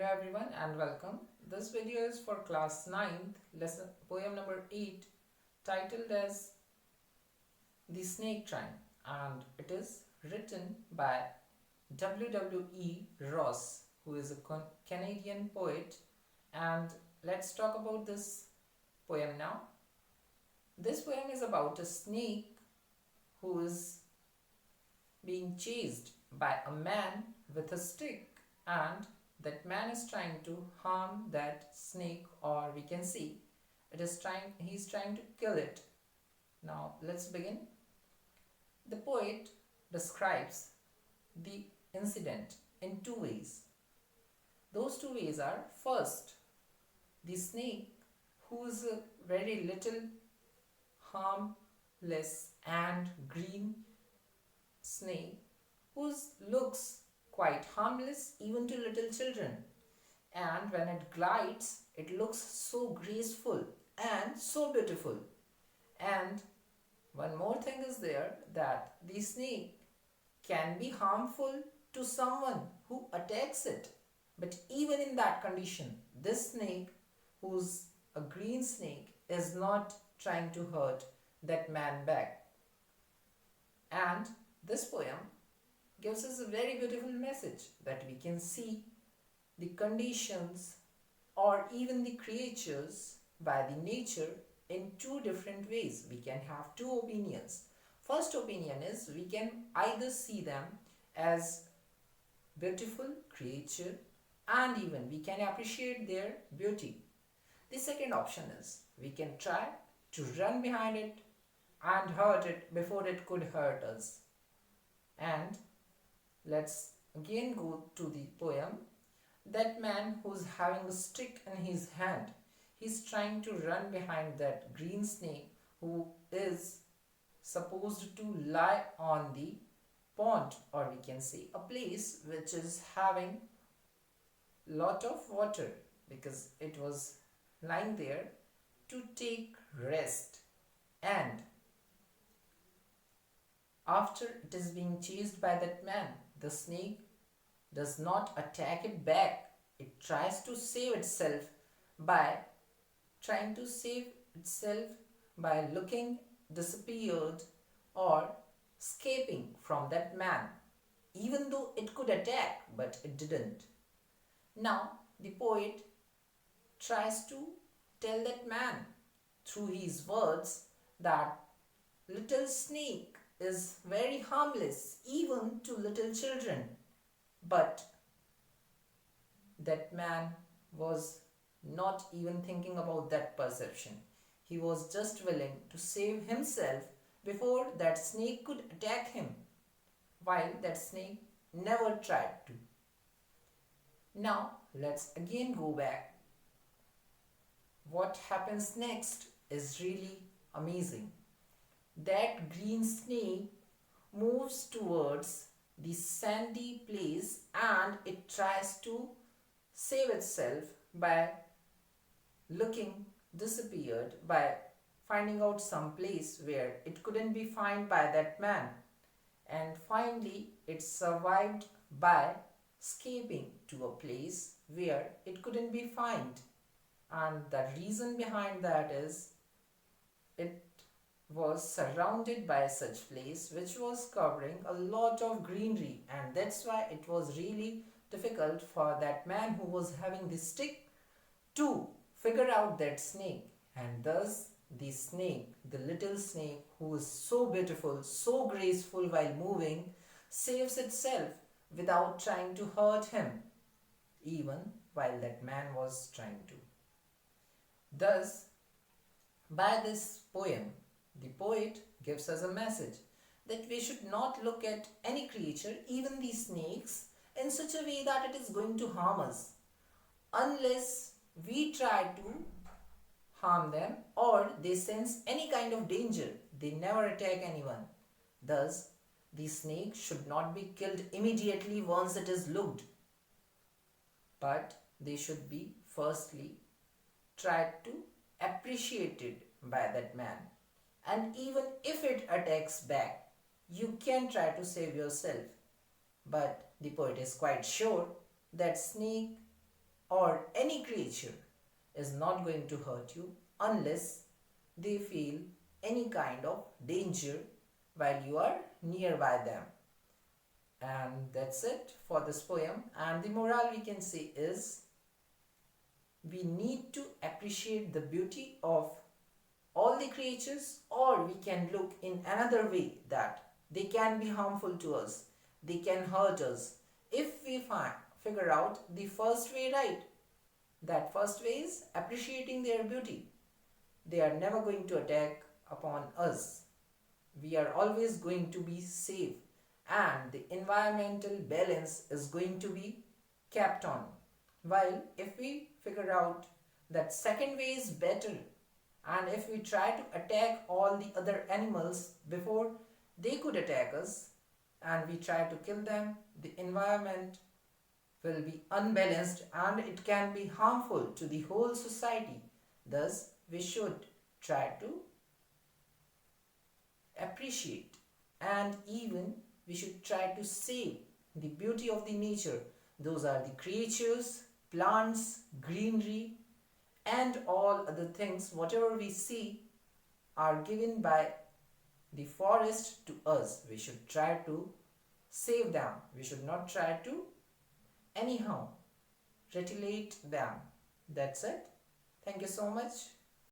Hello everyone and welcome. This video is for class 9th, lesson poem number 8, titled as The Snake Train, and it is written by W.W.E. Ross, who is a Canadian poet. And let's talk about this poem now. This poem is about a snake who is being chased by a man with a stick, and that man is trying to harm that snake, or we can see he's trying to kill it. Now let's begin. The poet describes the incident in two ways. Those two ways are: first, the snake, who's a very little, harmless and green snake, whose looks quite harmless even to little children, and when it glides it looks so graceful and so beautiful. And one more thing is there, that the snake can be harmful to someone who attacks it, but even in that condition, this snake, who's a green snake, is not trying to hurt that man back. And this poem gives us a very beautiful message, that we can see the conditions or even the creatures by the nature in two different ways. We can have two opinions. First opinion is, we can either see them as beautiful creature and even we can appreciate their beauty. The second option is, we can try to run behind it and hurt it before it could hurt us. And let's again go to the poem. That man who's having a stick in his hand, he's trying to run behind that green snake who is supposed to lie on the pond, or we can say a place which is having lot of water, because it was lying there to take rest. And after it is being chased by that man, the snake does not attack it back. It tries to save itself by looking disappeared or escaping from that man, even though it could attack, but it didn't. Now the poet tries to tell that man through his words that little snake is very harmless even to little children. But that man was not even thinking about that perception. He was just willing to save himself before that snake could attack him, while that snake never tried to. Now let's again go back. What happens next is really amazing. That green snake moves towards the sandy place and it tries to save itself by looking disappeared, by finding out some place where it couldn't be found by that man. And finally it survived by escaping to a place where it couldn't be found. And the reason behind that is, it was surrounded by such place which was covering a lot of greenery, and that's why it was really difficult for that man who was having the stick to figure out that snake. And thus the snake, the little snake who is so beautiful, so graceful while moving, saves itself without trying to hurt him, even while that man was trying to. Thus, by this poem, the poet gives us a message that we should not look at any creature, even the snakes, in such a way that it is going to harm us, unless we try to harm them or they sense any kind of danger. They never attack anyone. Thus, the snake should not be killed immediately once it is looked, but they should be firstly tried to appreciated by that man. And even if it attacks back, you can try to save yourself. But the poet is quite sure that snake or any creature is not going to hurt you unless they feel any kind of danger while you are nearby them. And that's it for this poem. And the moral we can say is we need to appreciate the beauty of all the creatures, or we can look in another way that they can be harmful to us, they can hurt us if we figure out the first way right. That first way is appreciating their beauty. They are never going to attack upon us. We are always going to be safe, and the environmental balance is going to be kept on. While if we figure out that second way is better, and if we try to attack all the other animals before they could attack us, and we try to kill them, the environment will be unbalanced and it can be harmful to the whole society. Thus, we should try to appreciate, and even we should try to save the beauty of the nature. Those are the creatures, plants, greenery, and all other things, whatever we see, are given by the forest to us. We should try to save them. We should not try to anyhow retaliate them. That's it. Thank you so much.